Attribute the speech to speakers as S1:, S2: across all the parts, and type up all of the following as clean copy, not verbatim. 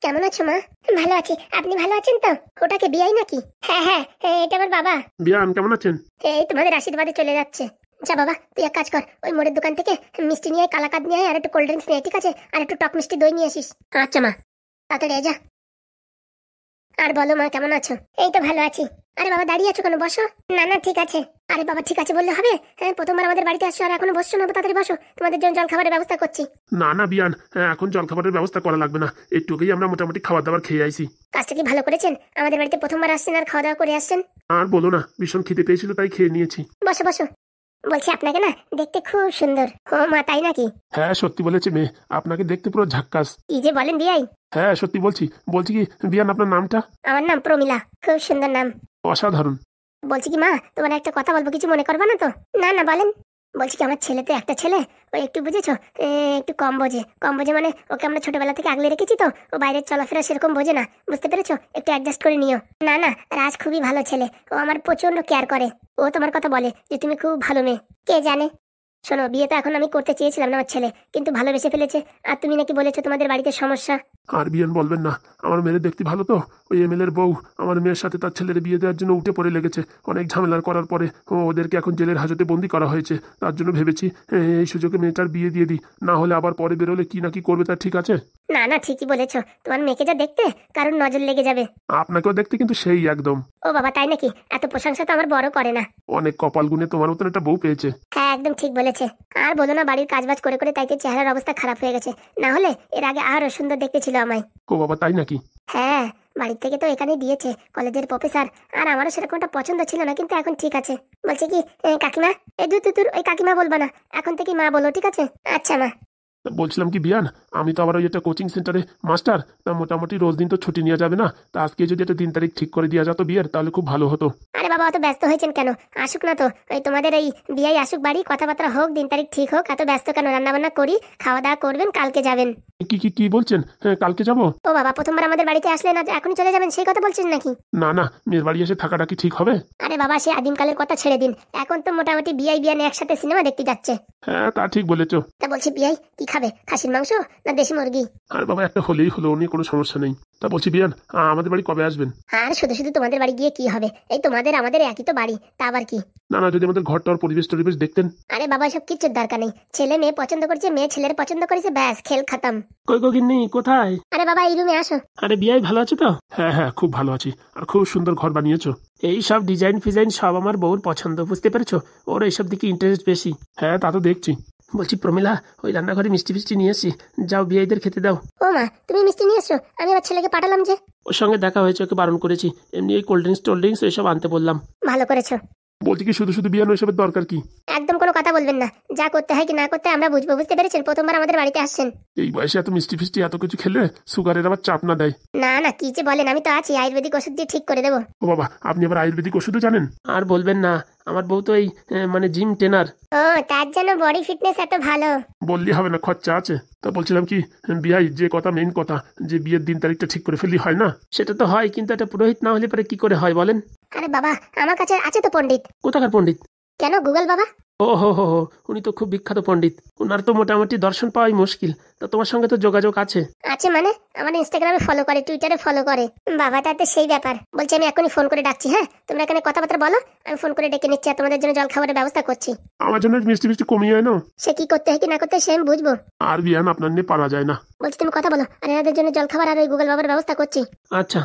S1: কেমন আছো মা? ভালো আছি, আপনি ভালো আছেন তো? ওটাকে বিয়াই নাকি? হ্যাঁ হ্যাঁ, এটা আমার বাবা।
S2: বিয়ান কেমন আছেন?
S1: এই তোমাদের আশীর্বাদে চলে যাচ্ছে। যা বাবা, তুই এক কাজ কর, ওই মোড়ের দোকান থেকে মিষ্টি নিয়ে আয়, কালাকাদ নিয়ে আয়, আর একটু কোল্ড ড্রিঙ্কস নিয়ে আয়, ঠিক আছে? আর একটু টক মিষ্টি দই নিয়ে আসিস। আচ্ছা মা, তাড়াতাড়ি আয় যা। আর বলো মা, কেমন আছো? এই তো ভালো আছি। আরে বাবা, দাঁড়িয়ে আছো কেন? বসো। না না, ঠিক আছে। আরে বাবা, ঠিক আছে বললে হবে? হ্যাঁ, প্রথমবার আমাদের বাড়িতে আসছো আর এখনো বসছো না? তাড়াতাড়ি বসো, তোমাদের জন্য জল খাবারের ব্যবস্থা করছি।
S2: না না বিয়ান, এখন জলখাবারের ব্যবস্থা করা লাগবে না। একটুকেই আমরা মোটামুটি খাবার দাবার খেয়ে আইছি।
S1: কাজটা কি ভালো করেছেন? আমাদের বাড়িতে প্রথমবার আসছেন আর খাওয়া দাওয়া করে আসছেন।
S2: আর বলো না, ভীষণ খিদে পেয়েছিল তাই খেয়ে নিয়েছি।
S1: বসো বসো। বলছি আপনাকে না দেখতে খুব সুন্দর। ও মা, তাই নাকি?
S2: হ্যাঁ সত্যি বলেছে মেয়ে, আপনাকে দেখতে পুরো ঝাক্কাস।
S1: কি যে বলেন বিয়াই।
S2: হ্যাঁ সত্যি বলছি। বলছি কি বিয়ান, আপনার নামটা?
S1: আমার নাম প্রমিলা, খুব সুন্দর নাম।
S2: অসাধারণ।
S1: বলছি কি মা, তোমার একটা কথা বলবো, কিছু মনে করবা না তো? না না, বলেন। বলছি কি, আমার ছেলে তো একটা ছেলে, ও একটু বুঝেছো, একটু কম বোঝে। কম বোঝে মানে ওকে আমরা ছোটবেলা থেকে আগলে রেখেছি তো, ও বাইরের চলাফেরা সেরকম বোঝে না, বুঝতে পেরেছো? একটু অ্যাডজাস্ট করে নিও। না না, রাজ খুবই ভালো ছেলে, ও আমার প্রচন্ড কেয়ার করে। ও তোমার কথা বলে যে তুমি খুব ভালো মেয়ে। কে জানে। শোনো, বিয়ে তো এখন আমি করতে চেয়েছিলাম না আমার ছেলে, কিন্তু ভালোবেসে ফেলেছে। আর তুমি নাকি বলেছো তোমাদের বাড়িতে সমস্যা।
S2: আর বিয়ান বলবেন না, আমার মেয়ের দেখতে ভালো তো। ওই এমএলএর বউ আমার মেয়ের সাথে তার ছেলের বিয়ে দেওয়ার জন্য উঠে পড়ে লেগেছে। অনেক ঝামেলার করার পরে ওদেরকে এখন জেলের হাজতে বন্দি করা হয়েছে। তার জন্য ভেবেছি এই সুযোগে মেয়েটার বিয়ে দিয়ে দিই, না হলে আবার পরে বেরোলে কি না কি করবে তার ঠিক আছে।
S1: না না, ঠিকই বলেছো, তোমার মেয়েকে যা দেখতে, কারোর নজর লেগে যাবে।
S2: আপনাকেও দেখতে কিন্তু সেই একদম।
S1: ও বাবা, তাই নাকি? এত প্রশংসা তো আমার বড় করে না।
S2: অনেক কপাল গুনে তোমার মতন একটা বউ পেয়েছে।
S1: হ্যাঁ, একদম ঠিক বলেছে। আর বলো না, বাড়ির কাজবাজ করে করে তাইতে চেহারার অবস্থা খারাপ হয়ে গেছে। না হলে এর আগে আরো সুন্দর দেখতে ছিল আমায়।
S2: ও বাবা, তাই নাকি?
S1: হ্যাঁ, বাড়ির থেকে তো এখানেই দিয়েছে, কলেজের প্রফেসর। আর আমারও সেরকম একটা পছন্দ ছিল না, কিন্তু এখন ঠিক আছে। বলছে কি, কাকিমা, এই দূর ওই কাকিমা বলবা না, এখন থেকে মা বলো, ঠিক আছে? আচ্ছা মা।
S2: বলছিলাম কি বিয়ান, আমি তো আবার ওই একটা কোচিং সেন্টারে মাস্টার, তা মোটামুটি রোজ দিন তো ছুটি নেওয়া যাবে না। তা আজকে যদি একটা দিন তারিখ ঠিক করে দেওয়া যেত বিয়ের, তাহলে খুব ভালো হতো।
S1: আরে বাবা, অত ব্যস্ত হয়েছেন কেন? আসুক না তো, ওই তোমাদের এই বিয়াই আসুক বাড়ি, কথাবার্তা হোক, দিন তারিখ ঠিক হোক। এত ব্যস্ত কেন? রান্না বান্না করি, খাওয়া দাওয়া করবেন, কালকে যাবেন।
S2: কি কি কি বলছেন? হ্যাঁ কালকে যাব?
S1: ও বাবা, প্রথমবার আমাদের বাড়িতে আসলে না এখনই চলে যাবেন, সেই কথা বলছেন নাকি?
S2: না না, মেয়ের বাড়ি এসে থাকাটা কি ঠিক হবে?
S1: আরে বাবা, সে আদিমকালের কথা ছেড়ে দিন। এখন তো মোটামুটি বিয়াই বিয়ানে একসাথে সিনেমা দেখতে যাচ্ছে।
S2: হ্যাঁ তা ঠিক বলেছো।
S1: তা বলছি, বিয়াই কি খাবে? খাসির মাংস না দেশি মুরগি?
S2: আর বাবা, একটা হলেই হলো, উনি কোনো সমস্যা নেই। তা বলছি বিয়ান, আমাদের বাড়ি কবে আসবেন?
S1: আর শুধু শুধু তোমাদের বাড়ি গিয়ে কি হবে? এই তোমাদের আমাদের একই তো বাড়ি, তা আবার কি?
S2: না না, যদি আমাদের ঘরটার পরিবেশ টরিবেশ দেখতেন।
S1: আরে বাবা, সব কিচ্ছুর দরকার নেই। ছেলে মেয়ে পছন্দ করছে, মেয়ে ছেলের পছন্দ করেছে, ব্যাস খেল খতম।
S2: কই গো গিন্নি, কোথায়?
S1: আরে বাবা, এই রুমে আসো।
S2: আরে বিয়াই ভালো আছে তো? হ্যাঁ হ্যাঁ, খুব ভালো আছি। আর খুব সুন্দর ঘর বানিয়েছো। এই সব ডিজাইন ফিজাইন সব আমার বউর পছন্দ, বুঝতে পেরেছো? ওর এইসব দিকে ইন্টারেস্ট বেশি। হ্যাঁ তা তো দেখছি। বলছি প্রমিলা, ওই রান্নাঘরে মিষ্টি ফিষ্টি নিয়ে এসছি, যাও বিয়াইদের খেতে দাও।
S1: ও মা, তুমি মিষ্টি নিয়ে এসছো? আমি আমার ছেলেকে পাঠালাম যে।
S2: ওর সঙ্গে দেখা হয়েছে, ওকে বারণ করেছি। এমনি ওই কোল্ড ড্রিঙ্কস টোল্ড ড্রিঙ্কস এইসব আনতে বললাম।
S1: ভালো করেছো।
S2: বলছি কি, শুধু শুধু বিয়ান ওইসবের দরকার কি?
S1: একদম কোনো কথা বলবেন না। যা করতে হয় কি না করতে হয় আমরা বুঝবো, বুঝতে পেরেছেন? প্রথমবার আমাদের বাড়িতে আসছেন।
S2: এই বয়সে এত মিষ্টি ফিষ্টি এত কিছু খেলে সুগারের আবার চাপ না দেয়?
S1: না না, কি যে বলেন, আমি তো আছি, আয়ুর্বেদিক ওষুধ দিয়ে ঠিক করে দেবো।
S2: ও বাবা, আপনি আবার আয়ুর্বেদিক ওষুধও জানেন? আর বলবেন না, আমার বউ তো এই মানে জিম ট্রেনার।
S1: ও, তার জন্য বডি ফিটনেস এত ভালো।
S2: বললি হবে না, খরচা আছে। তা বলছিলাম কি, বিয়াই যে কথা, মেইন কথা, যে বিয়ের দিন তারিখটা ঠিক করে ফেললি হয় না? সেটা তো হয়, কিন্তু একটা পুরোহিত না হলে পরে কি করে হয় বলেন?
S1: আরে বাবা, আমার কাছে আছে তো পণ্ডিত।
S2: কোথাকার পণ্ডিত?
S1: কেন, গুগল বাবা।
S2: ও হো হো হো, উনি তো খুব বিখ্যাত পণ্ডিত। ওনার তো মোটামুটি দর্শন পাওয়াই মুশকিল। তা তোমার সঙ্গে তো যোগাযোগ আছে?
S1: আছে মানে? আমার ইনস্টাগ্রামে ফলো করে, টুইটারে ফলো করে। বাবা, তাতে সেই ব্যাপার। বলছি আমি এখনই ফোন করে ডাকছি। হ্যাঁ, তোমরা এখানে কথাবার্তা বলো, আমি ফোন করে ডেকে নিচ্ছি আর তোমাদের জন্য জল খাবারের ব্যবস্থা করছি।
S2: আমার জন্য মিষ্টি মিষ্টি কমিয়ে আনো।
S1: সে কি করতে হয় কি না করতে হয় সে আমি বুঝবো।
S2: আর বিয়ান আপনার নিয়ে পারা যায় না।
S1: বলছি তুমি কথা বলো, আর এনাদের জন্য জল খাবার আর ওই গুগল বাবার ব্যবস্থা করছি।
S2: আচ্ছা।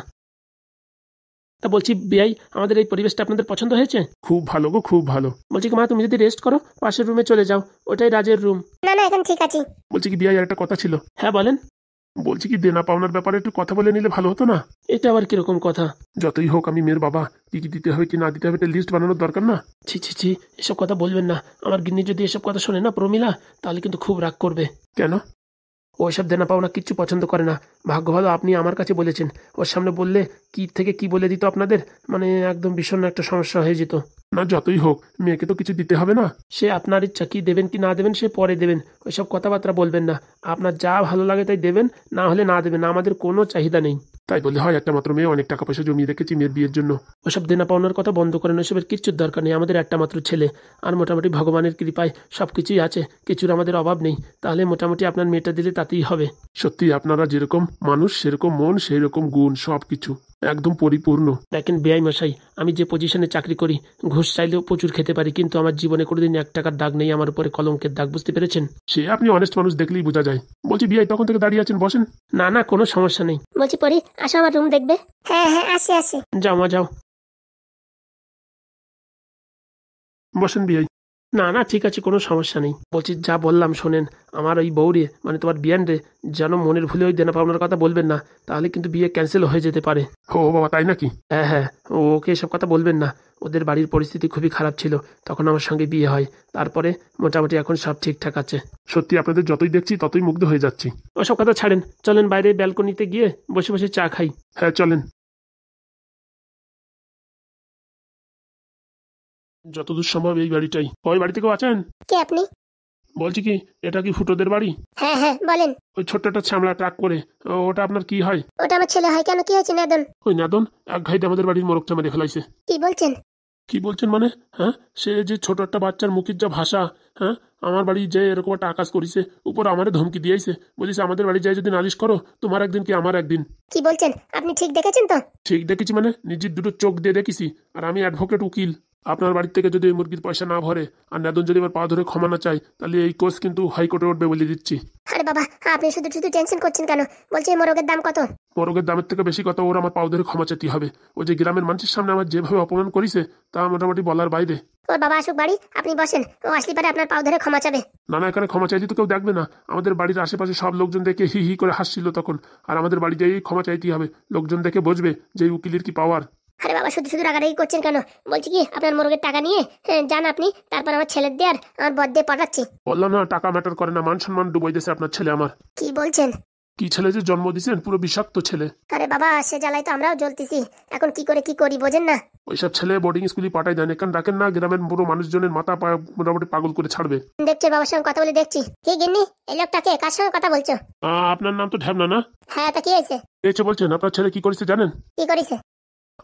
S2: তা বলছি বিয়াই, আমাদের এই পরিবেশটা আপনাদের পছন্দ হয়েছে? খুব ভালো গো, খুব ভালো। বলছি কি মা, তুমি যদি রেস্ট করো পাশের রুমে চলে যাও, ওটাই রাজের রুম।
S1: না না, এখন ঠিক আছে।
S2: বলছি কি বিয়াই, আর একটা কথা ছিল। হ্যাঁ বলেন। বলছি কি, দেনা পাওনার ব্যাপারে একটু কথা বলে নিলে ভালো হতো না? এটা আবার কিরকম কথা? যতই হোক আমি মেয়ের বাবা, কি কি দিতে হবে কি না দিতে হবে একটা লিস্ট বানানোর দরকার না? ছি ছি ছি, এসব কথা বলবেন না। আমার গিন্নি যদি এসব কথা শোনে না প্রমিলা, তাহলে কিন্তু খুব রাগ করবে। কেন? ওইসব দেনা পাওনা কিচ্ছু পছন্দ করে না। ভাগ্য ভালো আপনি আমার কাছে বলেছেন, ওর সামনে বললে কি থেকে কি বলে দিত আপনাদের, মানে একদম ভীষণ একটা সমস্যা হয়ে যেত। না যতই হোক, মেয়েকে তো কিছু দিতে হবে না? সে আপনার ইচ্ছা, কি দেবেন কি না দেবেন সে পরে দেবেন। ওইসব কথাবার্তা বলবেন না। আপনার যা ভালো লাগে তাই দেবেন, না হলে না দেবেন, আমাদের কোনো চাহিদা নেই। তাই বলে হয়? একটা মাত্র মেয়ে, অনেক টাকা পয়সা জমিয়ে রেখেছি মেয়ের বিয়ের জন্য। ওসব দেনা পাওনার কথা বন্ধ করেন, ওসবের কিচ্ছুর দরকার নেই। আমাদের একটা মাত্র ছেলে, আর মোটামুটি ভগবানের কৃপায় সব কিছুই আছে, কিছুর আমাদের অভাব নেই। তাহলে মোটামুটি আপনার মেয়েটা দিলে তাতেই হবে। সত্যি আপনারা যেরকম মানুষ সেরকম মন, সেই রকম গুণ, সব কিছু একদম পরিপূর্ণ। দেখেন বেআই মশাই, আমি যে পজিশনে চাকরি করি, ঘুষ চাইলেও প্রচুর খেতে পারি, কিন্তু আমার জীবনে কোনোদিন 1 টাকার দাগ নেই, আমার উপরে কলঙ্কের দাগ, বুঝতে পেরেছেন? সে আপনি অনেস্ট মানুষ দেখলেই বোঝা যায়। বলছি বিআই তখন থেকে দাঁড়িয়ে আছেন, বসেন। না না, কোনো সমস্যা নেই।
S1: বলছি পরি, আসো আমার রুম দেখবে। হ্যাঁ হ্যাঁ, আসি আসি।
S2: যাও মা যাও, বসেন বিআই। না না, ঠিক আছে, কোনো সমস্যা নেই। বলছি যা বললাম শোনেন, আমার ওই বউরে, মানে তোমার বিয়ান রে, যেন মনের ভুলে ওই দেনা পাওনার কথা বলবেন না, তাহলে কিন্তু বিয়ে ক্যান্সেল হয়ে যেতে পারে। ও বাবা, তাই নাকি? হ্যাঁ হ্যাঁ, ওকে এসব কথা বলবেন না। ওদের বাড়ির পরিস্থিতি খুবই খারাপ ছিল, তখন আমার সঙ্গে বিয়ে হয়, তারপরে মোটামুটি এখন সব ঠিকঠাক আছে। সত্যি আপনাদের যতই দেখছি ততই মুগ্ধ হয়ে যাচ্ছি। ওসব কথা ছাড়েন, চলেন বাইরে ব্যালকনিতে গিয়ে বসে বসে চা খাই। হ্যাঁ চলেন। যতদূর সম্ভব এই বাড়িটাই। ওই বাড়িতে কেউ আছেন?
S1: কে আপনি?
S2: বলছি কি, এটা কি ফুটোদের বাড়ি?
S1: হ্যাঁ হ্যাঁ, বলেন।
S2: ওই ছোট্ট একটা ছামড়া ট্রাক করে, ওটা আপনার কি হয়?
S1: ওটা আমার ছেলে হয়। কেন, কি হয়েছে নাদন?
S2: ওই নাদন এক ঘাইতে আমাদের বাড়ির মোরগটা মেরে ফেলাইছে।
S1: কি বলছেন?
S2: কি বলছেন মানে? হ্যাঁ, সে যে ছোট একটা বাচ্চার মুখের যা ভাষা, হ্যাঁ, আমার বাড়ি যে এরকম একটা আকাশ করিছে, উপর আমারে ধমকি দিয়েছে, বলিস আমাদের বাড়ি যাই যদি নালিশ করো, তোমার একদিন কি আমার একদিন।
S1: কি বলছেন? আপনি ঠিক দেখেছেন তো?
S2: ঠিক দেখেছি মানে নিজের দুটো চোখ দিয়ে দেখেছি, আর আমি অ্যাডভোকেট উকিল। আপনার বাড়ি থেকে যদি ওই মুরগির পয়সা না ভরে আর নাদন যদি আমার পা ধরে ক্ষমা না চাই, তাহলে এই কেস কিন্তু হাইকোর্টে উঠবে বলে দিচ্ছি।
S1: আরে বাবা, আপনি শুধু শুধু টেনশন করছেন কেন? বলছি এই মোরগের দাম কত?
S2: মোরগের দামের থেকে বেশি কথা ওর আমার পাও ধরে ক্ষমা চাইতে হবে। ও যে গ্রামের মানুষের সামনে আমার যেভাবে অপমান করেছে, তা মোটামুটি বলার বাইরে।
S1: ওর বাবা আসুক বাড়ি, আপনি বসেন, ও আসলে পারে আপনার পাও ধরে ক্ষমা চাবে।
S2: না না, এখানে ক্ষমা চাইতে তো কেউ দেখবে না। আমাদের বাড়ির আশেপাশে সব লোকজন দেখে হি হি করে হাসছিল তখন, আর আমাদের বাড়ি যেই ক্ষমা চাইতেই হবে, লোকজন দেখে বুঝবে যে এই উকিলের কি পাওয়ার।
S1: আরে বাবা, শুধু শুধু রাগারাগি করছেন কেন? বলছি কি, আপনার মোরগের টাকা নিয়ে যান আপনি, তারপর আমার ছেলের দিয়ে আর আমার বর দিয়ে পাঠাচ্ছি।
S2: বললাম না, টাকা ম্যাটার করে না, মান সম্মান ডুবাই দিয়েছে আপনার ছেলে আমার।
S1: কি বলছেন?
S2: কি ছেলে যে জন্ম দিয়েছেন, পুরো বিষাক্ত ছেলে।
S1: আরে বাবা, সে জ্বালায় তো আমরাও জ্বলতেছি, এখন কি করে কি করি বোঝেন না?
S2: ওইসব ছেলে বোর্ডিং স্কুলে পাঠাই দেন, এখানে রাখেন না, গ্রামের পুরো মানুষজনের মাথা মোটামুটি পাগল করে ছাড়বে।
S1: দেখছি বাবার সঙ্গে কথা বলে দেখছি। কি গিন্নি, এই লোকটাকে কার সঙ্গে কথা বলছো?
S2: আপনার নাম তো ঢ্যাবনা না?
S1: হ্যাঁ, তা কি হয়েছে?
S2: এইছে বলছেন, আপনার ছেলে কি করেছে জানেন?
S1: কি করেছে?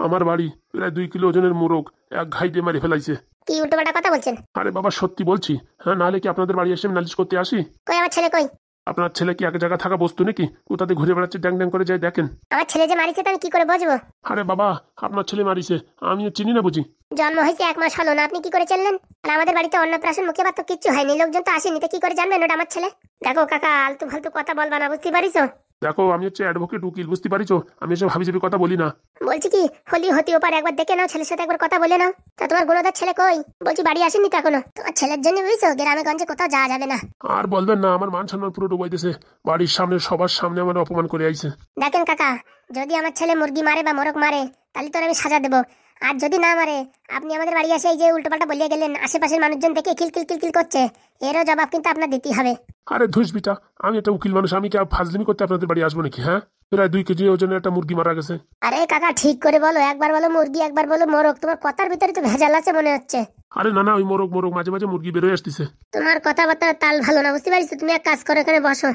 S2: আমার বাড়ি প্রায় 2 কিলো ওজনের মোরগ এক ঘাইতে মারি ফেলাইছে।
S1: কি উল্টোপাল্টা কথা বলছেন?
S2: আরে বাবা সত্যি বলছি। হ্যাঁ, নাহলে কি আপনাদের বাড়ি এসে আমি নালিশ করতে আসি?
S1: কই আমার ছেলে, কই?
S2: আপনার ছেলে কি এক জায়গা থাকা বস্তু নাকি? কোথাতে ঘুরে বেড়াচ্ছে ড্যাং ড্যাং করে, যায় দেখেন।
S1: আমার ছেলে যে মারিছে তা আমি কি করে বুঝবো?
S2: আরে বাবা, আপনার ছেলে মারিছে, আমি চিনি না বুঝি?
S1: জন্ম হয়েছে 1 মাস হলো না, আপনি কি করে চিনলেন? আর আমাদের বাড়িতে অন্নপ্রাশন মুখে ভাত তো কিচ্ছু হয়নি, লোকজন তো আসেনি, তো কি করে জানবেন ওটা আমার ছেলে? দেখো কাকা, আলতু ফালতু কথা বলবা না, বুঝতে পারিস?
S2: দেখো, আমি হচ্ছে অ্যাডভোকেট উকিল, বুঝতে পারিছো? আমি এসব হাবিজাবি কথা বলি না।
S1: বলছি কি, হলি হতেও পারে, একবার দেখে নাও, ছেলের সাথে একবার কথা বলে নাও। তা তোমার গুণদার ছেলে কই? বলছি বাড়ি আসেনি তো এখনো? তোমার ছেলের জন্য বুঝছো, গ্রামে গঞ্জে কোথাও যাওয়া যাবে না।
S2: আর বলবেন না, আমার মান সম্মান পুরো ডুবাইতেছে, বাড়ির সামনে সবার সামনে আমার অপমান করে আইছে।
S1: দেখেন কাকা, যদি আমার ছেলে মুরগি মারে বা মোরগ মারে, তাহলে তোর আমি সাজা দেবো। আর যদি না মারে, আপনি আমাদের বাড়ি এসে এই যে উল্টোপাল্টা বলিয়ে গেলেন, আশেপাশের মানুষজন দেখে খিলখিল খিলখিল করছে, এরও জবাব কিন্তু আপনার দিতেই হবে।
S2: আরে ধুস বিটা, আমি একটা উকিল মানুষ, আমি কি ফাজলিমি করতে আপনাদের বাড়ি আসবো নাকি? হ্যাঁ, প্রায় 2 কেজি ওজনের একটা মুরগি মারা গেছে।
S1: আরে কাকা, ঠিক করে বলো, একবার বলো মুরগি, একবার বলো মোরগ, তোমার কথার ভিতরে তো ভেজাল আছে মনে হচ্ছে।
S2: আরে না না, ওই মোরগ মোরগ, মাঝে মাঝে মুরগি বেরোয় আসতেছে।
S1: তোমার কথাবার্তা তাল ভালো না, বুঝতে পারিস? তুমি এক কাজ করো, এখানে বসো,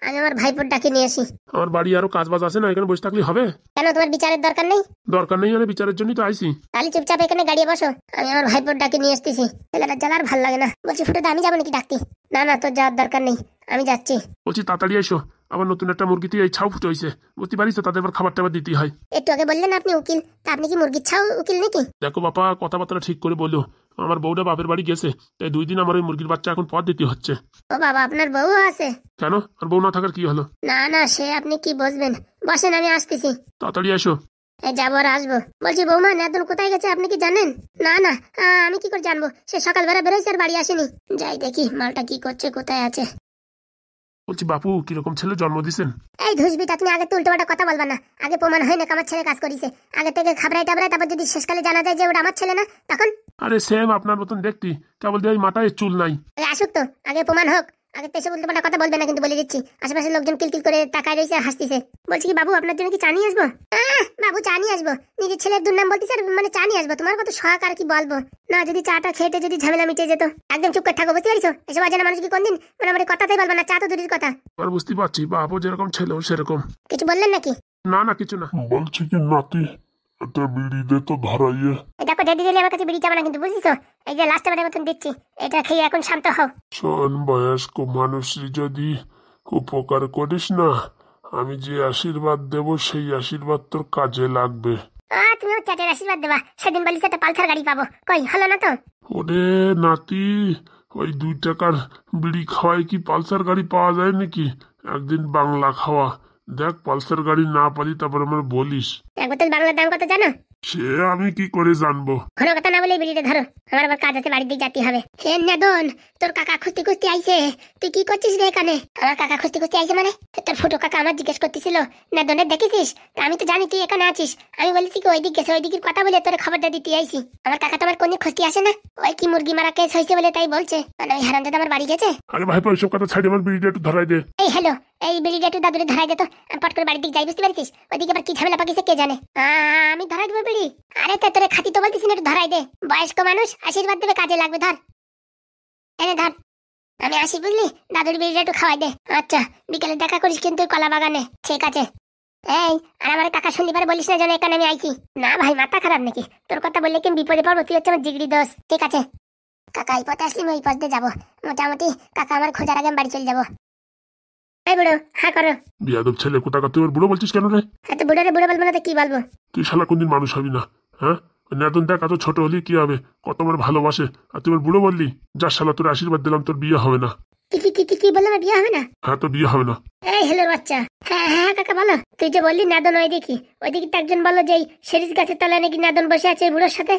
S1: আমি আমার ভাইপোর ডাকে নিয়ে আসি।
S2: আমার বাড়ি আরো কাজ বাজ আছে না, এখানে বসে থাকলে হবে?
S1: কেন, তোমার বিচারের দরকার নেই?
S2: দরকার নেই মানে বিচারের জন্যই তো আইছি।
S1: তাহলে চুপচাপ এখানে গাড়িয়ে বসো, আমি আমার ভাইপোর ডাকে নিয়ে আসতেছি। ছেলেটা জ্বালার ভাল লাগে না। বলছি ফুটোদা, আমি যাবো নাকি ডাকতে? না না, তোর যাওয়ার দরকার নেই, আমি যাচ্ছি।
S2: বলছি তাড়াতাড়ি এসো, আবার নতুন একটা মুরগিতে এই ছাউ ফুটে হয়েছে, বুঝতে পারিস তো? তাদের আবার খাবার টাবার দিতেই হয়।
S1: একটু আগে বললেন আপনি উকিল, তা আপনি কি মুরগির ছাও উকিল নাকি?
S2: দেখো বাবা, কথাবার্তা ঠিক করে বলো। আমার বউটা বাপের বাড়ি গেছে, তাই 2 দিন আমার ওই মুরগির বাচ্চা এখন পথ দিতে হচ্ছে।
S1: ও বাবা, আপনার বউ আছে?
S2: কেন, আর বউ না থাকার কি হলো?
S1: না না, সে আপনি কি বুঝবেন, বসেন, আমি আসতেছি।
S2: তাড়াতাড়ি এসো।
S1: যাবো আর আসবো। বলছি বৌমা, নাদন কোথায় গেছে আপনি কি জানেন? না না, আমি কি করে জানবো? সে সকালবেলা বেরোয়ছে আর বাড়ি আসেনি। যাই দেখি মালটা কি করছে, কোথায় আছে।
S2: বলছি বাপু, কিরকম ছেলে জন্ম দিছেন?
S1: এই ধুসবিটা, তুমি আগে তো উল্টোপাল্টা কথা বলবা না। আগে প্রমাণ হয় না আমার ছেলে কাজ করিছে, আগে থেকে খাবরাই টাবরাই, তারপর যদি শেষকালে জানা যায় যে ওটা আমার ছেলে না, তখন?
S2: আরে সেম আপনার মতন দেখতি, কেবল দিয়ে মাথায় চুল নাই।
S1: আসুক তো, আগে প্রমাণ হোক, আগে তো এসব উল্টোপাল্টা কথা বলবে না কিন্তু, বলে দিচ্ছি। আশেপাশের লোকজন কিলকিল করে তাকায় রয়েছে আর হাসতেছে। বলছি কি বাবু, আপনার জন্য কি চা নিয়ে আসবো? বাবু, চা নিয়ে আসবো? নিজের ছেলের দুর্নাম বলতেছে, মানে চা নিয়ে আসবো? তোমার কত শখ, আর কি বলবো না। যদি চাটা খেতে যদি ঝামেলা মিটে যেত। একদম চুপ করে থাকো, বুঝতে পারিস? এসব অজানা মানুষ কি কোনদিন মানে কথাতেই বলবো না, চা তো দূরের কথা।
S2: আর বুঝতে পারছি, বাপু যেরকম ছেলে সেরকম।
S1: কিছু বললেন নাকি?
S2: না না কিছু না।
S3: বলছি কি নাতি, একটা বিড়ি দে তো ধরাইয়ে।
S1: এই দেখো ডেডি দিলে আমার কাছে বিড়ি যাবে না কিন্তু, বুঝছিস তো? এই যে লাস্ট বারের মতন দিচ্ছি, এটা খেয়ে এখন শান্ত হও।
S3: শোন, বয়স্ক মানুষই যদি উপকার করিস না, আমি যে আশীর্বাদ দেব সেই আশীর্বাদ তোর কাজে লাগবে।
S1: তুমিও চ্যাটের আশীর্বাদ দেবা, সেদিন বলিস একটা পালসার গাড়ি পাবো, কই হলো না তো?
S3: ওরে নাতি, ওই 2 টাকার বিড়ি খাওয়ায় কি পালসার গাড়ি পাওয়া যায় নাকি? একদিন বাংলা খাওয়া দেখ, পালসার গাড়ি না পারি তারপর আমার বলিস।
S1: এক বোতল বাংলার দাম কত জানো?
S3: সে আমি কি করে জানবো?
S1: ঘন কথা না বলে বিড়িটা ধরো, আমার আবার কাজ আছে, বাড়ির দিকে যেতে হবে। হে নেদন, তোর কাকা খুঁজতে খুঁজতে আইছে, তুই কি করছিস রে এখানে? আমার কাকা খুঁজতে খুঁজতে আইছে মানে? তোর ফুটো কাকা আমার জিজ্ঞেস করতেছিল নেদনের দেখেছিস, তা আমি তো জানি তুই এখানে আছিস। আমি বলেছি কি ওইদিক গেছে, ওইদিকের কথা বলে তোর খবরটা দিতে আইছি। আমার কাকা তোমার কোন খুঁজতে আসে না, ওই কি মুরগি মারা কেস হয়েছে বলে তাই বলছে, মানে ওই হারামজাদা আমার বাড়ি গেছে।
S3: আরে ভাই, ওইসব কথা ছাড়ি, আমার বিড়িটা একটু ধরাই দে।
S1: এই হ্যালো, এই বিড়িটা একটু দাদুরে ধরাই দে তো, আমি পট করে বাড়ির দিকে যাই, বুঝতে পারছিস? ওইদিকে আবার কি ঝামেলা পাকিছে কে জানে। আমি ধরাই দেবো বিড়ি? আরে তোরে খাতি তো বলতেছি না, একটু ধরাই দে। বয়স্ক মানুষ আশীর্বাদ দেবে, কাজে লাগবে, ধর এনে ধর। আমি আসি বুঝলি, দাদুর বিড়িটা একটু খাওয়াই দে। আচ্ছা, বিকেলে দেখা করিস কিন্তু কলা বাগানে, ঠিক আছে? এই, আর আমার কাকা শনিবার বলিস না যেন এখানে আমি আইছি। না ভাই, মাথা খারাপ নাকি? তোর কথা বললে কি বিপদে পড়বো? তুই হচ্ছে আমার জিগড়ি দোষ, ঠিক আছে? কাকা এই পথে আসলি আমি ওই পথ দিয়ে যাবো, মোটামুটি কাকা আমার খোঁজার আগে আমি বাড়ি চলে যাবো। এই বুড়ো, হ্যাঁ করো।
S3: বিয়াদব ছেলে কোথাকার, তুই ওর বুড়ো বলছিস কেন রে?
S1: এত বুড়ো রে বুড়ো বলবো না তো কি বলবো?
S3: তুই শালা কোনদিন মানুষ হবি না, হ্যাঁ? নেদন দেখ, এত ছোট হলি কি হবে, কত আমার ভালোবাসে, আর তুই ওর বুড়ো বললি? যা শালা, তোর আশীর্বাদ দিলাম, তোর বিয়ে হবে না।
S1: কি কি কি কি কি বললাম, বিয়ে হবে না?
S3: হ্যাঁ, তোর বিয়ে হবে না।
S1: এই হেলোর বাচ্চা, হ্যাঁ হ্যাঁ কাকা বলো। তুই যে বললি নাদন ওই দেখি, ওইদিকে তো একজন বলো যে সেরিস গাছের তলায় নাকি নাদন বসে আছে বুড়োর সাথে।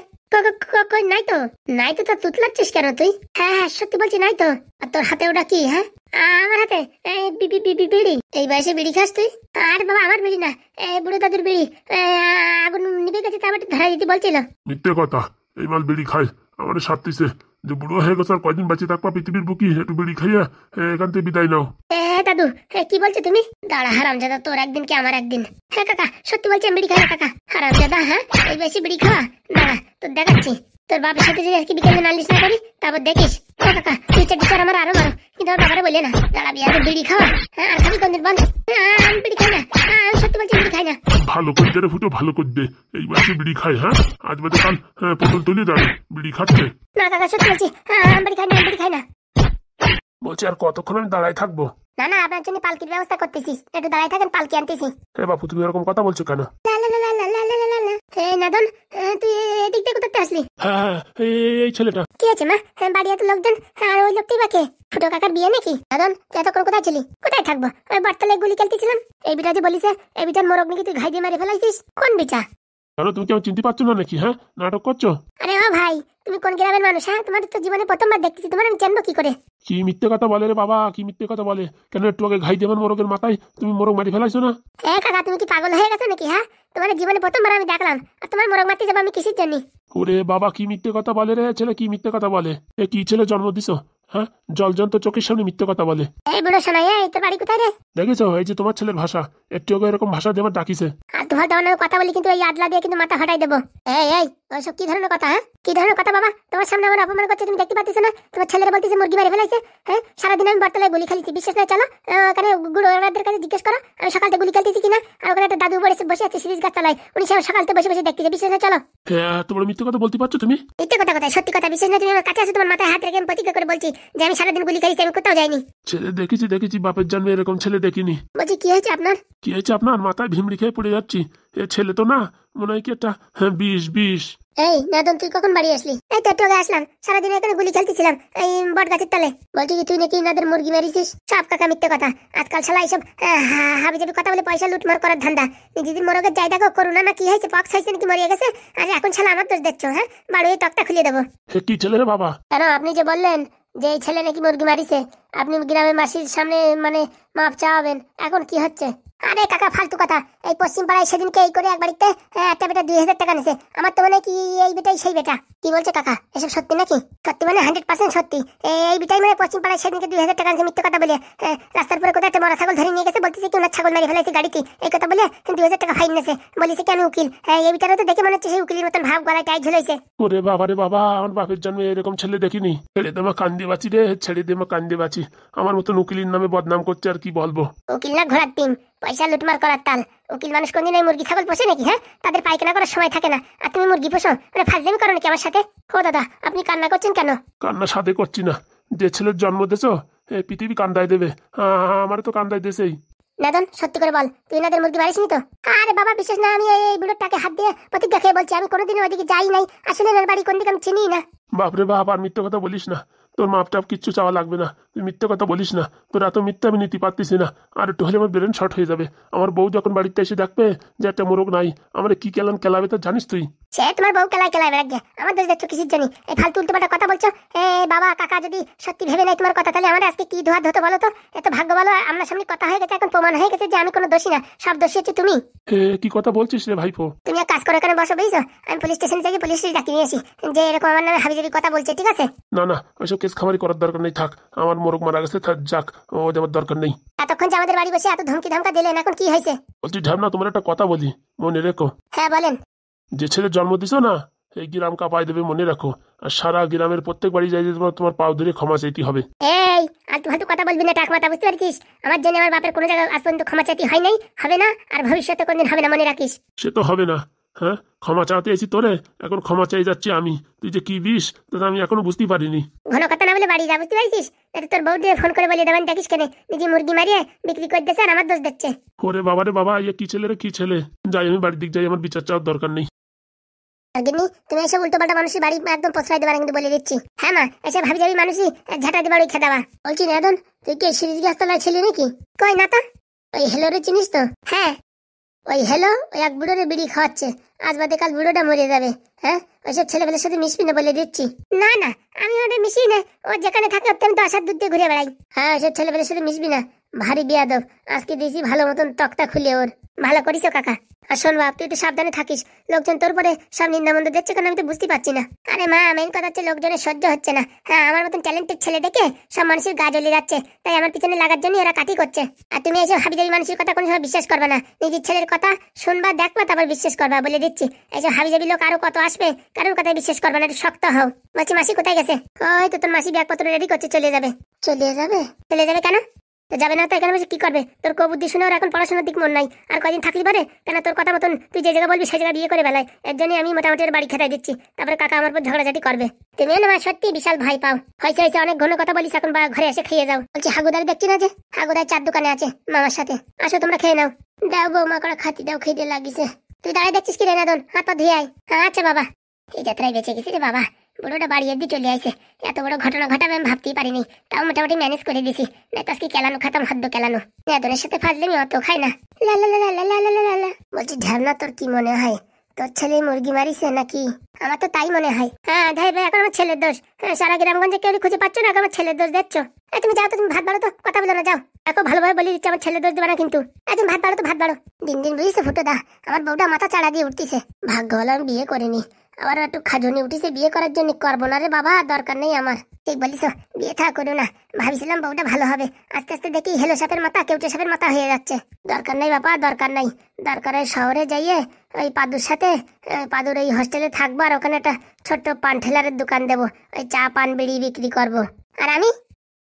S1: কই নাই তো, নাই তো, তা তুতলাচ্ছিস কেন তুই? হ্যাঁ হ্যাঁ সত্যি বলছি, নাই তো। আর তোর হাতে ওটা কি? হ্যাঁ আমার হাতে বিড়ি। এই বয়সে বিড়ি খাস তুই? আর বাবা আমার বিড়ি না, বুড়ো দাদুর বিড়ি। আগুন নিভে গেছে, তারপর ধরাই দিতে বলছিল।
S3: মিথ্যে কথা, এই মাল বিড়ি খায় আমার সাথীছে, যে বুড়ো হয়ে গেছে আর কয়দিন বাঁচিয়ে থাকবা পৃথিবীর বুকি, একটু বিড়ি খাইয়া এখান থেকে বিদায় নাও।
S1: দাদু কি বলছো তুমি? দাঁড়া হারামজাদা, তোর একদিন কি আমার একদিন। হ্যাঁ কাকা সত্যি বলছি, আমি বিড়ি খাই না কাকা। হারামজাদা, হ্যাঁ এই বেশি বিড়ি খাওয়া? দাঁড়া তোর দেখাচ্ছি। তোর বাবার সাথে যদি আজকে বিকেলে নালিশ না করি, তারপর দেখিস। ও কাকা, তুই চার আমার আরো মারো, কিন্তু আমার বাবারে বলে না। দাঁড়া বিয়া, বিড়ি খাওয়া? হ্যাঁ আর খাবি কোনদিন বল? আমি বিড়ি খাই না, আমি সত্যি বলছি বিড়ি খাই না।
S3: ভালো করতে রে ফুটো, ভালো করবে। এই বয়সে বিড়ি খায়, হ্যাঁ? আজ বাদে কাল পটল তুলে যাবে বিড়ি খাচ্ছে।
S1: না কাকা সত্যি বলছি, আমি বিড়ি খাই না, আমি বিড়ি খাই না।
S3: বলছি আর কতক্ষণ আমি দাঁড়ায় থাকবো?
S1: না না, আপনার জন্য পালকির ব্যবস্থা করতেছি, একটু দাঁড়াই থাকেন, পালকি আনতেছি।
S3: হ্যাঁ বাপু, তুমি এরকম কথা বলছো কেন?
S1: এই নাদন, তুই এদিক দিয়ে কোথাতে আসলি?
S3: হ্যাঁ হ্যাঁ, এই ছেলেটা।
S1: কি আছে মা? বাড়ি এত লোকজন, আর ওই লোকটাই বাকি? ফুটো কাকার বিয়ে নাকি? নাদন তুই এতক্ষণ কোথায় ছিলি? কোথায় থাকবো, ওই বটতলায় গুলি খেলতেছিলাম। এই বিটা যে বলিস, এই বিটার মোরগ নাকি তুই ঘাই দিয়ে মারি ফেলাইছিস। কোন বিটা?
S3: কেন, তুমি কি আমার চিনতে পারছো না নাকি? হ্যাঁ, নাটক করছো?
S1: আরে ও ভাই, তুমি কোন গ্রামের মানুষ? হ্যাঁ, তোমার তো জীবনে প্রথমবার দেখতেছি, তোমার আমি জানবো কি করে?
S3: কি মিথ্যে কথা বলে রে বাবা, কি মিথ্যে কথা বলে? কেন, একটু আগে ঘাই দেবেন মোরগের মাথায়, তুমি মোরগ মারি ফেলাইছো না?
S1: কাকা তুমি কি পাগল হয়ে গেছো নাকি? হ্যাঁ, তোমার জীবনে প্রথমবার আমি দেখলাম, আর তোমার মোরগ মারতে যাবো আমি কিসের জন্য?
S3: ওরে বাবা, কি মিথ্যে কথা বলে রে ছেলে, কি মিথ্যে কথা বলে? এ কি ছেলে জন্ম দিছো? হ্যাঁ, জলজন্ত চোখের সামনে মিথ্যে কথা বলে।
S1: এই বুড়ো শোনাই, এই তোর বাড়ি কোথায় রে?
S3: দেখেছো, এই যে তোমার ছেলের ভাষা, একটু আগে এরকম ভাষা দিয়ে আমার ডাকিছে।
S1: আর তোমার দেওয়ার কথা বলি কিন্তু এই আদলা দিয়ে কিন্তু মাথা ফাটাই দেবো। এই ওইসব কি ধরনের কথা? হ্যাঁ, কি ধরনের কথা বাবা? তোমার সামনে আমার অপমান করছে, তুমি দেখতে পাচ্ছ না? তোমার ছেলেরা বলতেছে মুরগি মারি ফেলাইছে। হ্যাঁ, সারাদিন আমি বটতলায় গুলি খেলেছি, বিশ্বাস না চলো ওখানে গুড়োদের কাছে জিজ্ঞেস করো আমি সকালতে গুলি খেলতেছি কিনা। আর ওখানে একটা দাদু বসে আছে সিরিজ গাছতলায়, উনি সকালতে বসে বসে দেখতেছে, বিশ্বাস না চলো।
S3: হ্যাঁ, তোমার মিথ্যে কথা বলতে পারছো তুমি?
S1: মিথ্যে কথা কোথায়, সত্যি কথা। বিশ্বাস না তুমি আমার কাছে আসো, তোমার মাথায় হাত রেখে আমি প্রতিজ্ঞা করে বলছি যে আমি সারাদিন গুলি খেলেছি, আমি কোথাও যাইনি।
S3: ছেলে দেখেছি, বাপের জন্মে এরকম ছেলে দেখিনি।
S1: বলছি কি হয়েছে আপনার?
S3: কি হয়েছে আপনার? মাথায় ভিমড়ি খেয়ে পড়ে যাচ্ছি। এ ছেলে তো না, মনে হয় কি একটা বিষ।
S1: এই নাদন, তুই কখন বাড়ি আসলি? এই তো একটু আগে আসলাম, সারাদিন এখানে গুলি খেলতেছিলাম এই বট গাছের তলে। বলছি কি তুই নাকি নাদের মুরগি মারিছিস? সব কাকা মিথ্যে কথা। আজকাল শালা এইসব হাবি জাবি কথা বলে পয়সা লুটমার করার ধান্দা। নিজেদের মোরগের যাই দেখো, করোনা না কি হয়েছে, পক্স হয়েছে নাকি মরিয়ে গেছে, আর এখন শালা আমার দোষ দিচ্ছ? হ্যাঁ, বাড়ি ওই টকটা খুলে দেবো।
S3: হে, কি ছেলে রে বাবা?
S1: কেন, আপনি যে বললেন যে এই ছেলে নাকি মুরগি মারিছে, আপনি গ্রামের মাসির সামনে মানে মাপ চাওয়াবেন, এখন কি হচ্ছে? আরে কাকা ফালতু কথা। এই পশ্চিম পাড়ায় সেদিনকে এই করে এক বাড়িতে একটা বেটা 2000 টাকা নিছে। আমার তো মনে হয় কি এই বেটাই সেই বেটা। কি বলছে কাকা, এসব সত্যি নাকি? সত্যি মানে 100% সত্যি। এই বেটাই মানে পশ্চিম পাড়ায় সেদিনকে 2000 টাকা নিছে মিথ্যে কথা বলে। রাস্তার পরে কোথায় একটা মরা ছাগল ধরে নিয়ে গেছে, বলতেছে কি ওনার ছাগল মেরে ফেলাইছে গাড়িতে, এই কথা বলে 2000 টাকা ফাইন নিছে। বলিছে কি আমি উকিল। এই বেটারও তো দেখে মনে হচ্ছে সেই উকিলের মতন ভাব, গলায় টাই ঝুলাইছে।
S3: ওরে বাবা রে বাবা, আমার বাপের জন্মে এরকম ছেলে দেখিনি। ছেড়ে দেমা কান্দি বাঁচি রে, ছেড়ে দেমা কান্দি বাঁচি। আমার মতন উকিলের নামে বদনাম করছে, আর কি বলবো।
S1: উকিল না ঘোড়ার টিম, পয়সা লুটমার করার তাল। উকিল মানুষ কোনদিন এই মুরগি ছাগল পোষে নাকি? হ্যাঁ, তাদের পায়খানা করার সময় থাকে না, আর তুমি মুরগি পোষো? মানে ফাজলামি করো নাকি আমার সাথে? ও দাদা, আপনি কান্না করছেন কেন?
S2: কান্না সাধে করছি না, যে ছেলের জন্ম দিয়েছো এই পৃথিবী কান্দায় দেবে, আমার তো কান্দায় দেশেই।
S1: নাদন, সত্যি করে বল, তুই এনাদের মুরগি মারিসনি তো? আরে বাবা, বিশেষ না, আমি এই বুড়োটাকে হাত দিয়ে প্রতিজ্ঞা খেয়ে বলছি, আমি কোনোদিন ওইদিকে যাই নাই। আসলে এনার বাড়ি কোন দিকে আমি চিনি না।
S2: বাপরে বাপ, আর মিথ্যে কথা বলিস না, তোর মাপ টাপ কিচ্ছু চাওয়া লাগবে না, তুই মিথ্যে কথা বলিস না, তোর এত মিথ্যে আমি নিতে পারতেছি না। আর একটু হলে আমার ব্রেন শর্ট হয়ে যাবে। আমার বউ যখন বাড়িতে এসে দেখবে যে একটা মোরগ নাই, আমার কি কেলাবে তো জানিস তুই?
S1: সে তোমার বউ কেলায় বেড়াচ্ছে, আমার দোষ দেখছো কিসের জন্য? এই ফালতু উল্টোপাল্টা কথা বলছো। বাবা কাকা যদি সত্যি ভেবে নাই তোমার কথা, তাহলে আমার আজকে কি ধোয়া ধতো বলো তো? এত ভাগ্য ভালো, আমরা সামনে কথা হয়ে গেছে, এখন প্রমাণ হয়ে গেছে যে আমি কোনো দোষী না, সব দোষী হচ্ছে তুমি।
S2: হে, কি কথা বলছিস রে ভাইপো?
S1: তুমি এক কাজ করে এখানে বসো, বুঝছো? আমি পুলিশ স্টেশনে যাই, পুলিশ ডাকি নিয়ে আসি যে এরকম আমার নামে হাবিজাবি কথা বলছে, ঠিক আছে?
S2: না না, ওইসব কেস খামারি করার দরকার নেই, থাক, আমার মোরগ মারা গেছে, থাক, যাক, ও আমার দরকার নেই।
S1: এতক্ষণ যে আমাদের বাড়ি বসে এত ধমকি ধামকা দিলেন, এখন কি হয়েছে?
S2: বলছি ঢ্যাবনা, তোমার একটা কথা বলি, মনে রেখো।
S1: হ্যাঁ বলেন।
S2: যে ছেলের জন্ম দিছো না, এই গ্রাম কাঁপায় দেবে, মনে রাখো। আর সারা গ্রামের প্রত্যেক বাড়ি যাই তোমার পাও ধরে ক্ষমা চাইতে হবে।
S1: এই আলতু ফালতু কথা বলবি না, টাক মাথা, বুঝতে পারছিস? আমার জন্য আমার বাপের কোনো জায়গায় আজ পর্যন্ত ক্ষমা চাইতে হয় নাই, হবে না, আর ভবিষ্যতে কোনদিন হবে না, মনে রাখিস।
S2: সে তো হবে না। হ্যাঁ, ক্ষমা চাইতে এসি তোরে, এখন ক্ষমা চাই যাচ্ছি আমি। তুই যে কি দিস তা তো আমি এখনো বুঝতেই পারিনি।
S1: ঘন কথা না বলে বাড়ি যা, বুঝতে পারছিস? এটা তোর বউ দিয়ে ফোন করে বলে দেবেন, দেখিস কেন নিজে মুরগি মারিয়ে বিক্রি করে দিচ্ছে আর আমার দোষ দিচ্ছে।
S2: ওরে বাবা রে বাবা, ইয়ে কি ছেলে রে, কি ছেলে! যাই, আমি বাড়ির দিক যাই, আমার বিচার চাওয়ার দরকার নেই।
S1: গিন্নি, তুমি এসব উল্টোপাল্টা মানুষের বাড়ি একদম প্রশ্রয় দেবার কিন্তু বলে দিচ্ছি। হ্যাঁ মা, এসব ভাবি যাবি মানুষই ঝাঁটা দিবার ওই খেদাবা। বলছি নেদন, তুই কি সিরিজ গাছতলায় ছিলি নাকি? কই না তো। ওই হেলোরে চিনিস তো? হ্যাঁ, ওই হেলো ওই এক বুড়োরে বিড়ি খাওয়াচ্ছে, আজ বাদে কাল বুড়োটা মরে যাবে। হ্যাঁ, ওইসব ছেলেবেলের সাথে মিশবি না বলে দিচ্ছি। না না, আমি ওটা মিশি না, ও যেখানে থাকে আমি তো আসার দুধ দিয়ে ঘুরে বেড়াই। হ্যাঁ, ওইসব ছেলেবেলের সাথে মিশবি না, ভারী বিয়াদব। আজকে দিয়েছি ভালো মতন তক্তা খুলে ওর। ভালো করিস কাকা। আর শোন বাপ, তুই একটু সাবধানে থাকিস, লোকজন তোর পরে সব নিন্দামন্দ দিচ্ছে কেন আমি তো বুঝতে পারছি না। আরে মা, মেন কথা হচ্ছে লোকজনের সহ্য হচ্ছে না। হ্যাঁ, আমার মতন ট্যালেন্টেড ছেলে দেখে সব মানুষের গা জ্বলে যাচ্ছে, তাই আমার পিছনে লাগার জন্য ওরা কাটি করছে। আর তুমি এইসব হাবিজাবি মানুষের কথা কোনো সময় বিশ্বাস করবে না, নিজের ছেলের কথা শুনবা, দেখবা, তারপর বিশ্বাস করবা, বলে দিচ্ছি। এইসব হাবিজাবি লোক আরো কত আসবে, কারোর কথায় বিশ্বাস করবে না, একটু শক্ত হও। বলছি মাসি কোথায় গেছে? ওই তো তোর মাসি ব্যাগপত্র রেডি করছে, চলে যাবে। চলে যাবে? চলে যাবে কেন? তো যাবে না তো এখানে বসে কি করবে? তোর কবুদ্ধি শুনে ওর এখন পড়াশোনার দিক মন নাই, আর কয়দিন থাকলি পারে কেন? তোর কথা মতন তুই যে জায়গা বলবি সেই জায়গা বিয়ে করে বেলায়, এর জন্য আমি মোটামুটি ওর বাড়ি খেতাই দিচ্ছি, তারপরে কাকা আমার উপর ঝগড়াঝাটি করবে। তুমিও না সত্যি বিশাল ভয় পাও। হয়েছে হয়েছে, অনেক ঘন কথা বলিস, এখন ঘরে এসে খেয়ে যাও। বলছি হাগুদার দেখছি না যে, হাগুদার চার দোকানে আছে মামার সাথে, আসো তোমরা খেয়ে নাও। দাও বৌমা করে খাতি দাও, খেতে লাগিছে। তুই দাঁড়িয়ে দেখছিস কি রে নাদন? হাত পা ধুয়ে আয়। আচ্ছা বাবা। এই যাত্রায় বেঁচে গেছি রে বাবা, বুড়োটা বাড়ি অব্দি চলে আসে, এত বড় ঘটনা ঘটাবে আমি ভাবতেই পারিনি, তাও মোটামুটি ম্যানেজ করে দিছি। আজকে কেলানো খাতাম, হাদ্য কেলানো। নেদনের সাথে ফাজলামি অত খাই না। লা লা লা লা লা লা লা লা। বলছি ঝারনা, তোর কি মনে হয় তোর ছেলে মুরগি মারিছে নাকি? আমার তো তাই মনে হয়। হ্যাঁ ধাই ভাই, এখন আমার ছেলের দোষ। হ্যাঁ, সারা গ্রামগঞ্জে কেউ খুঁজে পাচ্ছ না, আমার ছেলের দোষ দিচ্ছ। তুমি যাও তো, তুমি ভাত বাড়ো তো, কথা বলো না, যাও। দেখো ভালোভাবে বলে দিচ্ছি, আমার ছেলের দোষ দেবে না কিন্তু। তুমি ভাত বাড়ো তো, ভাত বাড়ো। দিন দিন বুঝিস ফুটো দা, আমার বউটা মাথা চাড়া দিয়ে উঠতিছে। ভাগ্য হলো আমি বিয়ে করিনি, আবার একটু খাজনি উঠিছে, বিয়ে করার জন্য করবো না রে বাবা, দরকার নেই আমার। ঠিক বলিস, বিয়ে থা করো না। ভাবিছিলাম বউটা ভালো হবে, আস্তে আস্তে দেখি হেলো সাপের মাথা কেউটে সাপের মাথা হয়ে যাচ্ছে। দরকার নেই বাবা, দরকার নাই। দরকার শহরে যাইয়ে ওই পাদুর সাথে, পাদুর ওই হোস্টেলে থাকবো, আর ওখানে একটা ছোট্ট পান ঠেলারের দোকান দেবো, ওই চা পান বিড়ি বিক্রি করবো। আর আমি,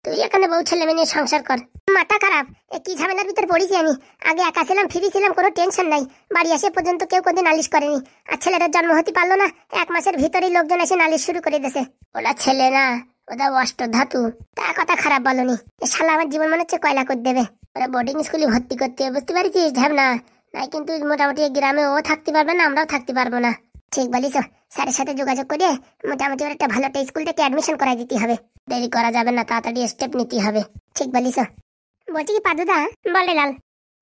S1: তুই এখানে বউ ছেলে মেয়ে নিয়ে সংসার কর। মাথা খারাপ, কি ঝামেলার ভিতর পড়েছি আমি। আগে একা ছিলাম, ফ্রি ছিলাম, কোনো টেনশন নাই। বাড়ি আসে পর্যন্ত কেউ কোনদিন নালিশ করেনি, আর ছেলেটার জন্ম হতে পারলো না, 1 মাসের ভিতরেই লোকজন এসে নালিশ শুরু করে দিয়েছে। ওরা ছেলে না, ওটা অষ্ট ধাতু। তা কথা খারাপ বলনি, শালা আমার জীবন মনে হচ্ছে কয়লা করে দেবে। ওরা বোর্ডিং স্কুলে ভর্তি করতে, বুঝতে পারছিস ঝামনা? নাই কিন্তু মোটামুটি গ্রামে ও থাকতে পারবে না, আমরাও থাকতে পারবো না। ঠিক বলিস, স্যারের সাথে যোগাযোগ করে মোটামুটি ওর একটা ভালো একটা স্কুল থেকে অ্যাডমিশন করাই দিতে হবে। দেরি করা যাবে না, তাড়াতাড়ি স্টেপ নিতে হবে। ঠিক বলিস। বলছি কি পাদুদা, বলে লাল,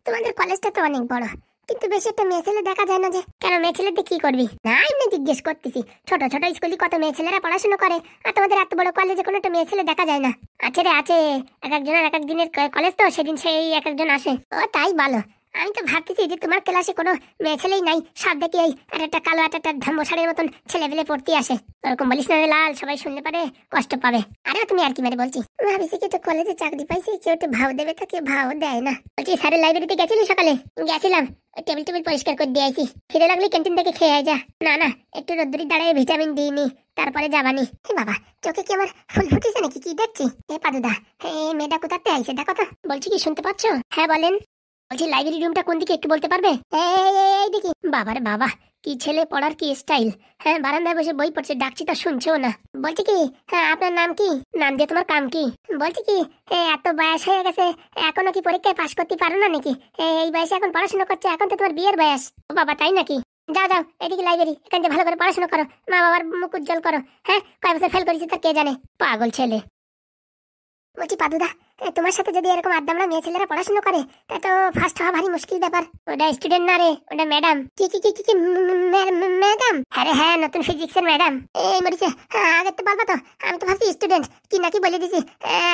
S1: তোমাদের কলেজটা তো অনেক বড়, কিন্তু বেশি একটা মেয়ে ছেলে দেখা যায় না যে, কেন মেয়ে ছেলে দিয়ে কি করবি? না এমনি জিজ্ঞেস করতেছি, ছোট ছোট স্কুলে কত মেয়ে ছেলেরা পড়াশোনা করে, আর তোমাদের এত বড় কলেজে কোনো একটা মেয়ে ছেলে দেখা যায় না। আছে রে আছে, এক একজনের এক এক দিনের কলেজ তো, সেদিন সেই এক একজন আসে। ও তাই বলো? আমি তো ভাবতেছি যে তোমার ক্লাসে কোনো মেয়ে ছেলেই নাই, সব দেখি এই একটা কালো একটা ধাম্বসারের মতন ছেলে পেলে পড়তে আসে। ওরকম বলিস না রে লাল, সবাই শুনলে পারে কষ্ট পাবে। আরে তুমি আর কি মেরে বলছি, ভাবিছি কি তো কলেজে চাকরি পাইছি, কেউ একটু ভাও দেবে, তো কেউ ভাও দেয় না। বলছি স্যারের লাইব্রেরিতে গেছিলি সকালে? গেছিলাম, টেবিল টেবিল পরিষ্কার করে দিয়ে আইছি। খিদে লাগলে ক্যান্টিন থেকে খেয়ে যা। না না, একটু রোদ্দুরি দাঁড়ায় ভিটামিন দিইনি, তারপরে যাবানি। হে বাবা, চোখে কি আমার ফুল ফুটেছে নাকি, কি দেখছি? হে পাদুদা, হে মেয়েটা কোথাতে আইছে দেখো তো। বলছি কি শুনতে পাচ্ছ? হ্যাঁ বলেন। বলছি লাইব্রেরি রুমটা কোন দিকে একটু বলতে পারবে? এই দেখি। বাবারে বাবা, কি ছেলে, পড়ার কি স্টাইল! হ্যাঁ, বারান্দায় বসে বই পড়ছে, ডাকছি তা শুনছেও না। বলছি কি, হ্যাঁ আপনার নাম কি? নাম দিয়ে তোমার কাম কি? বলছি কি, এত বয়স হয়ে গেছে, এখনো কি পরীক্ষায় পাশ করতে পারো না নাকি? এই বয়সে এখন পড়াশোনা করছে, এখন তো তোমার বিয়ের বয়স। ও বাবা, তাই নাকি? যাও যাও, এদিকে লাইব্রেরি, এখান থেকে ভালো করে পড়াশোনা করো, মা বাবার মুখ উজ্জ্বল করো। হ্যাঁ, কয় বছর ফেল করেছি তার কে জানে, পাগল ছেলে। বলছি পাদুদা, তোমার সাথে যদি এরকম আড্ডামরা মেয়ে ছেলেরা পড়াশোনা করে, তা তো ফার্স্ট হওয়া ভারী মুশকিল ব্যাপার। ওটা স্টুডেন্ট না রে, ওটা ম্যাডাম। কি কি কি কি ম্যাডাম? হ্যাঁ রে হ্যাঁ, নতুন ফিজিক্সের ম্যাডাম। এই মরিছে, আগে তো বলবো তো, আমি তো ভাবছি স্টুডেন্ট। কি নাকি বলে দিছি,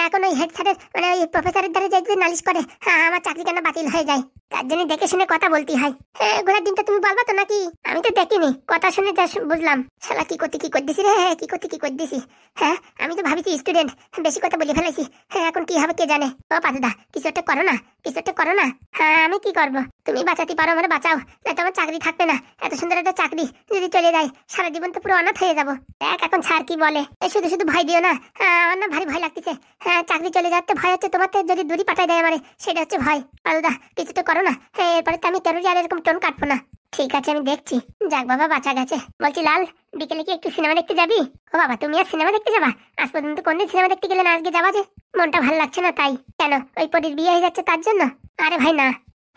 S1: এখন ওই হেড স্যারের মানে ওই প্রফেসরের দ্বারা যদি নালিশ করে, আমার চাকরি কেন বাতিল হয়ে যায়, তার জন্য দেখে শুনে কথা বলতে হয়। ঘোড়ার দিনটা তুমি বলবা তো নাকি? আমি তো দেখিনি, কথা শুনে যা বুঝলাম। শালা কি করতে কি করে দিছি রে, কি করতে কি করে দিছি। হ্যাঁ, আমি তো ভাবিছি স্টুডেন্ট, বেশি কথা বলে ফেলেছি। হ্যাঁ, এখন কি হবে কে জানে। ও পাদুদা, কিছু একটা করো না, কিছু একটা করো না। হ্যাঁ, আমি কি করবো? তুমি বাঁচাতে পারো, আমার বাঁচাও, না তো আমার চাকরি থাকবে না। এত সুন্দর একটা চাকরি যদি চলে যায়, সারা জীবন তো পুরো অনাথ হয়ে যাবো। দেখ এখন স্যার কি বলে। শুধু শুধু ভয় দিও না, আমার না ভারী ভয় লাগতেছে। হ্যাঁ, চাকরি চলে যাচ্ছে ভয় হচ্ছে, তোমার যদি দূরি পাঠায় দেয় আমারে, সেটা হচ্ছে ভয়। পাদুদা, কিছু তো করো না। হ্যাঁ, এরপরে তো আমি তেরোরি আর এরকম টোন কাটবো না। ঠিক আছে, আমি দেখছি। যাক বাবা, বাঁচা গেছে। বলছি লাল, বিকেলে কি একটু সিনেমা দেখতে যাবি? ও বাবা, তুমি আর সিনেমা দেখতে যাবা? আজ পর্যন্ত কোনদিন সিনেমা দেখতে গেলে না, আজকে যাবা যে? মনটা ভালো লাগছে না তাই। কেন, ওই পরীর বিয়ে হয়ে যাচ্ছে তার জন্য? আরে ভাই না।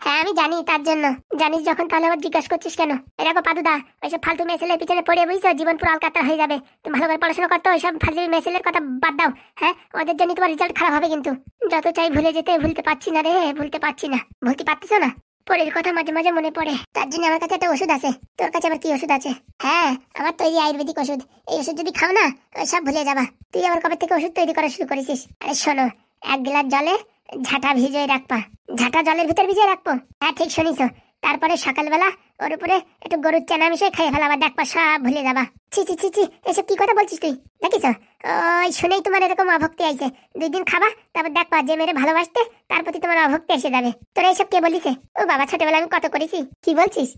S1: হ্যাঁ আমি জানি তার জন্য। জানিস যখন, তাহলে আবার জিজ্ঞাসা করছিস কেন? এরকম পাদুদা, ওইসব ফালতু মেয়েছেলের পিছনে পড়ে বুঝছো, জীবন পুরো আলকাতরা হয়ে যাবে। তুমি ভালো করে পড়াশোনা করতে, ওইসব ফালতু মেয়েছেলের কথা বাদ দাও। হ্যাঁ, ওদের জন্য তোমার রেজাল্ট খারাপ হবে কিন্তু। যত চাই ভুলে যেতে, ভুলতে পারছি না রে, ভুলতে পারছি না। ভুলতে পারতেছো না? পরের কথা মাঝে মাঝে মনে পড়ে, তার জন্য আমার কাছে একটা ওষুধ আছে। তোর কাছে আবার কি ওষুধ আছে? হ্যাঁ, আমার তৈরি আয়ুর্বেদিক ওষুধ। এই ওষুধ যদি খাও না, সব ভুলে যাবা। তুই আবার কবে থেকে ওষুধ তৈরি করা শুরু করেছিস? আরে শোনো, 1 গ্লাস জলে ঝাঁটা ভিজিয়ে রাখবা। ঝাঁটা জলের ভিতর ভিজিয়ে রাখবো? হ্যাঁ ঠিক শুনিছো। তারপরে সকালবেলা ওর উপরে একটু গরুর চানা মিশিয়ে খাইয়ে ফেলাবা, দেখবা সব ভুলে যাবা। ছি ছি ছি ছি, এসব কি কথা বলছিস তুই? দেখিস ওই শুনেই তোমার এরকম অভক্তি আইছে। 2 দিন খাবা, তারপর দেখবা যে মেরে ভালোবাসতে, তার প্রতি তোমার অভক্তি এসে যাবে। তোরা এইসব কে বলিছে? ও বাবা, ছোটবেলা আমি কত করেছি। কি বলছিস?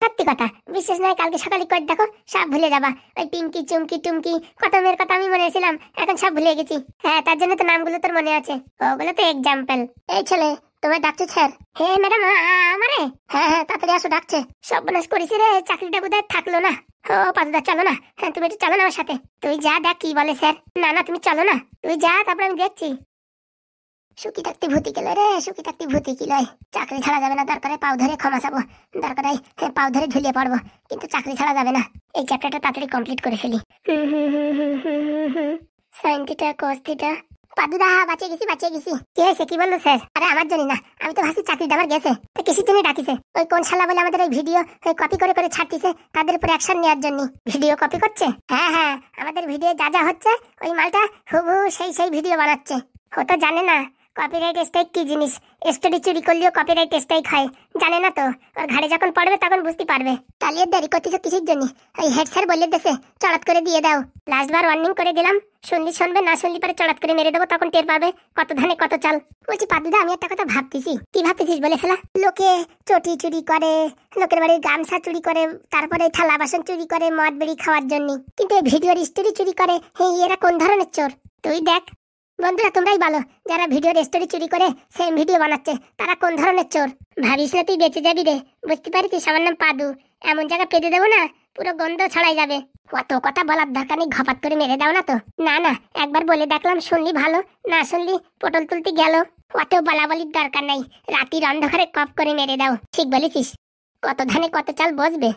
S1: সত্যি কথা, বিশ্বাস নয় কালকে সকালে করে দেখো, সব ভুলে যাবা। ওই পিঙ্কি চুমকি টুমকি কত মেয়ের কথা আমি মনে ছিলাম, এখন সব ভুলে গেছি। হ্যাঁ, তার জন্য তো নামগুলো তোর মনে আছে। ওগুলো তো এক্সাম্পল। এই ছেলে, তোমার ডাকছে স্যার? হ্যাঁ ম্যাডাম, আমারে? হ্যাঁ হ্যাঁ, তাড়াতাড়ি আসো, ডাকছে। সব বনাশ করেছি রে, চাকরিটা বোধহয় থাকলো না। ও পাদুদা, চলো না। হ্যাঁ, তুমি একটু চলো না আমার সাথে। তুই যা, দেখ কি বলে স্যার। না না, তুমি চলো না, তুই যা, তারপর আমি দেখছি। সুখী থাকতে ভূতি গেল রে, সুখী থাকতে ভূতি কি লয়। চাকরি ছাড়া যাবে না, দরকারে পাও ধরে ক্ষমা চাবো, দরকারে পাও ধরে ঝুলিয়ে পড়বো, কিন্তু চাকরি ছাড়া যাবে না। এই চ্যাপ্টারটা তাড়াতাড়ি কমপ্লিট করে ফেলি। Sine theta cos theta. পাদুদা, বাঁচিয়ে গেছি, বাঁচিয়ে গেছি। কি হয়েছে, কি বললো স্যার? আরে আমার জন্য না, আমি তো ভাবছি চাকরিটা আমার গেছে, তো কিসের জন্য ডাকিছে? ওই কোন শালা বলে আমাদের ওই ভিডিও কপি করে করে ছাড়তিছে, তাদের উপর অ্যাকশন নেওয়ার জন্য। ভিডিও কপি করছে? হ্যাঁ হ্যাঁ, আমাদের ভিডিও যা যা হচ্ছে, ওই মালটা হুবহু সেই ভিডিও বানাচ্ছে। ও তো জানে না কপিরাইট স্ট্রাইক কি জিনিস। স্টোরি চুরি করলেও কপিরাইট স্ট্রাইক হয়, জানে না তো। ওর ঘাড়ে যখন পড়বে তখন বুঝতে পারবে। তাহলে দেরি করতেছো কিসের জন্য? ওই হেড স্যার বলে দেশে চড়াত করে দিয়ে দাও। লাস্টবার ওয়ার্নিং করে দিলাম, শুনলি শুনবে, না শুনলি পরে চড়াত করে মেরে দেবো, তখন টের পাবে কত ধানে কত চাল। বলছি পাদুদা, আমি একটা কথা ভাবতেছি। কি ভাবতেছিস বলে ফেলা? লোকে চটি চুরি করে, লোকের বাড়ির গামছা চুরি করে, তারপরে থালা বাসন চুরি করে মদ বেড়ি খাওয়ার জন্য, কিন্তু এই ভিডিওর স্টোরি চুরি করে, এরা কোন ধরনের চোর? তুই দেখ। বন্ধুরা তোমরাই বলো, যারা ভিডিওর স্টোরি চুরি করে সেম ভিডিও বানাচ্ছে, তারা কোন ধরনের চোর? ভাবিস না তুই বেঁচে যাবি রে, বুঝতে পারছিস? আমার নাম পাদু, এমন জায়গা পেতে দেবো না, পুরো গন্ধ ছড়াই যাবে। অত কথা বলার দরকার নেই, ঘপাত করে মেরে দাও না তো। না না, একবার বলে দেখলাম, শুনলি ভালো, না শুনলি পটল তুলতে গেল। অত বলা বলির দরকার নাই, রাতির অন্ধকারে কপ করে মেরে দাও। ঠিক বলেছিস, কত ধানে কত চাল বসবে।